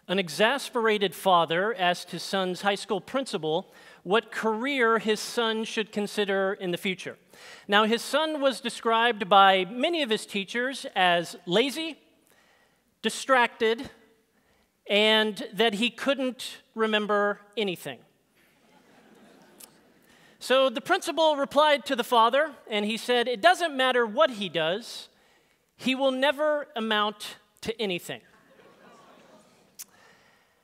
An exasperated father asked his son's high school principal what career his son should consider in the future. Now, his son was described by many of his teachers as lazy, distracted, and that he couldn't remember anything. So the principal replied to the father, and he said, "It doesn't matter what he does, he will never amount to anything."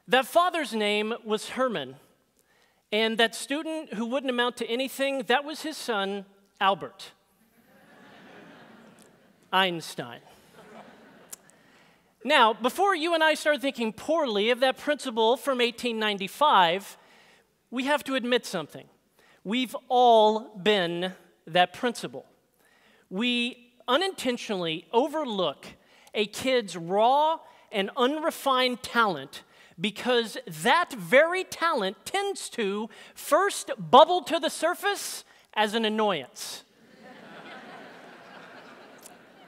That father's name was Herman, and that student who wouldn't amount to anything, that was his son, Albert Einstein. Now, before you and I start thinking poorly of that principal from 1895, we have to admit something. We've all been that principal. We unintentionally overlook a kid's raw and unrefined talent because that very talent tends to first bubble to the surface as an annoyance.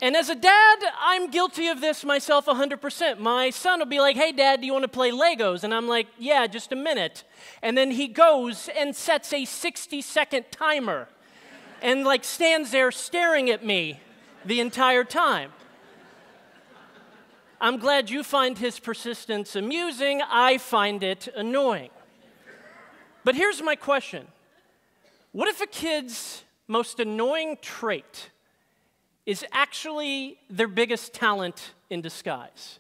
And as a dad, I'm guilty of this myself 100%. My son will be like, "Hey, Dad, do you want to play Legos?" And I'm like, "Yeah, just a minute." And then he goes and sets a 60-second timer and like stands there staring at me the entire time. I'm glad you find his persistence amusing. I find it annoying. But here's my question. What if a kid's most annoying trait is actually their biggest talent in disguise?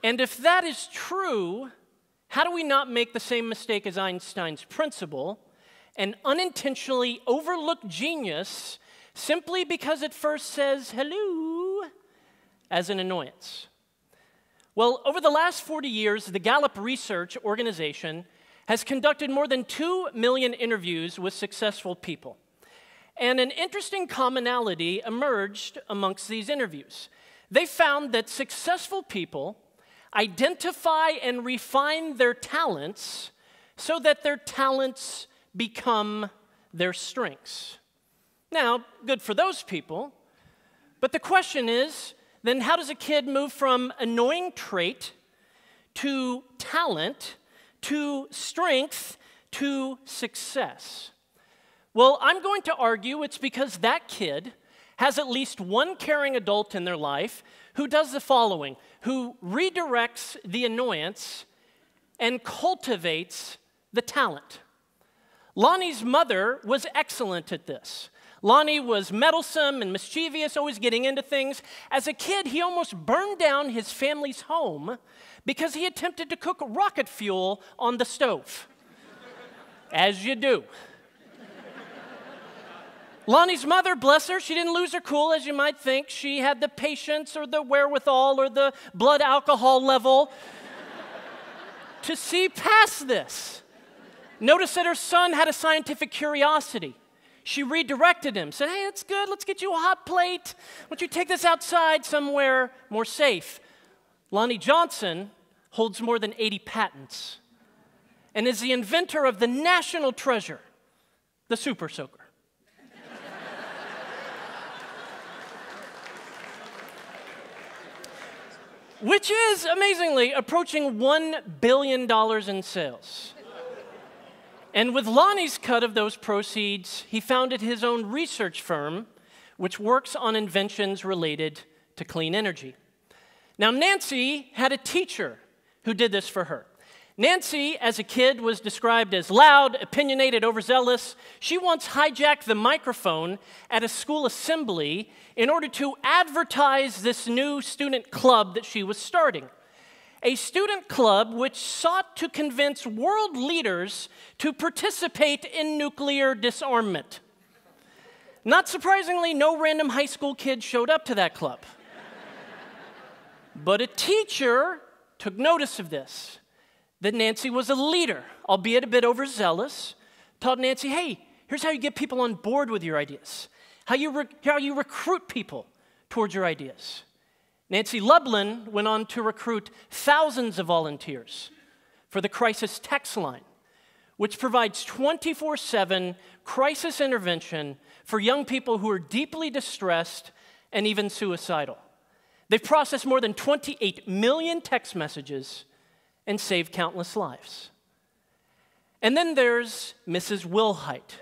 And if that is true, how do we not make the same mistake as Einstein's principle and unintentionally overlook genius simply because it first says hello as an annoyance? Well, over the last 40 years, the Gallup Research Organization has conducted more than 2 million interviews with successful people. And an interesting commonality emerged amongst these interviews. They found that successful people identify and refine their talents so that their talents become their strengths. Now, good for those people, but the question is, then how does a kid move from annoying trait to talent to strength to success? Well, I'm going to argue it's because that kid has at least one caring adult in their life who does the following, who redirects the annoyance and cultivates the talent. Lonnie's mother was excellent at this. Lonnie was meddlesome and mischievous, always getting into things. As a kid, he almost burned down his family's home because he attempted to cook rocket fuel on the stove. As you do. Lonnie's mother, bless her, she didn't lose her cool, as you might think. She had the patience or the wherewithal or the blood alcohol level to see past this. Notice that her son had a scientific curiosity. She redirected him, said, "Hey, that's good, let's get you a hot plate. Why don't you take this outside somewhere more safe?" Lonnie Johnson holds more than 80 patents and is the inventor of the national treasure, the Super Soaker. Which is, amazingly, approaching $1 billion in sales. And with Lonnie's cut of those proceeds, he founded his own research firm, which works on inventions related to clean energy. Now, Nancy had a teacher who did this for her. Nancy, as a kid, was described as loud, opinionated, overzealous. She once hijacked the microphone at a school assembly in order to advertise this new student club that she was starting. A student club which sought to convince world leaders to participate in nuclear disarmament. Not surprisingly, no random high school kid showed up to that club. But a teacher took notice of this, that Nancy was a leader, albeit a bit overzealous, taught Nancy, "Hey, here's how you get people on board with your ideas, how you recruit people towards your ideas." Nancy Lublin went on to recruit thousands of volunteers for the crisis text line, which provides 24/7 crisis intervention for young people who are deeply distressed and even suicidal. They've processed more than 28 million text messages and saved countless lives. And then there's Mrs. Wilhite.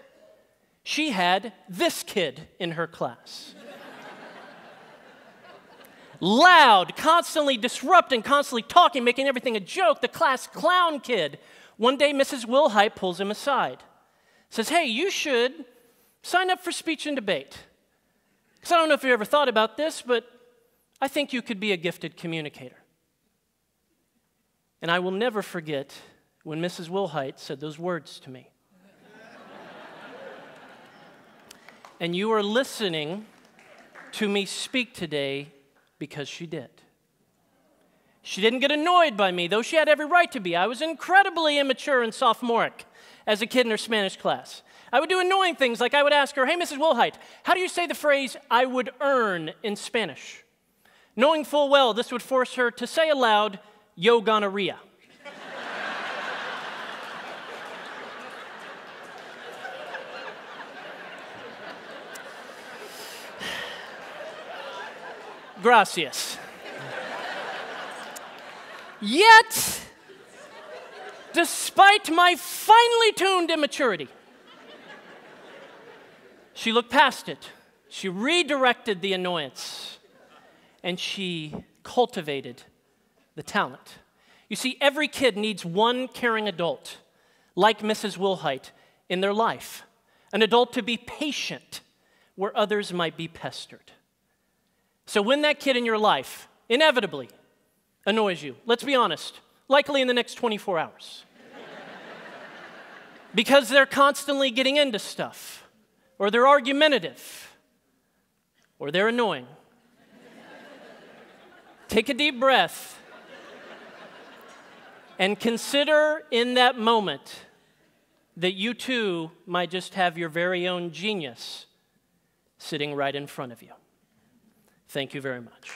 She had this kid in her class. Loud, constantly disrupting, constantly talking, making everything a joke, the class clown kid. One day, Mrs. Wilhite pulls him aside. Says, hey, you should sign up for speech and debate. Because I don't know if you ever thought about this, but I think you could be a gifted communicator. And I will never forget when Mrs. Wilhite said those words to me. And you are listening to me speak today because she did. She didn't get annoyed by me, though she had every right to be. I was incredibly immature and sophomoric as a kid in her Spanish class. I would do annoying things like I would ask her, hey, Mrs. Wilhite, how do you say the phrase, I would earn in Spanish? Knowing full well this would force her to say aloud, yo gonorrhea. Gracias. Yet, despite my finely tuned immaturity, she looked past it. She redirected the annoyance, and she cultivated the talent. You see, every kid needs one caring adult, like Mrs. Wilhite, in their life. An adult to be patient where others might be pestered. So when that kid in your life inevitably annoys you, let's be honest, likely in the next 24 hours, because they're constantly getting into stuff, or they're argumentative, or they're annoying, take a deep breath and consider in that moment that you too might just have your very own genius sitting right in front of you. Thank you very much.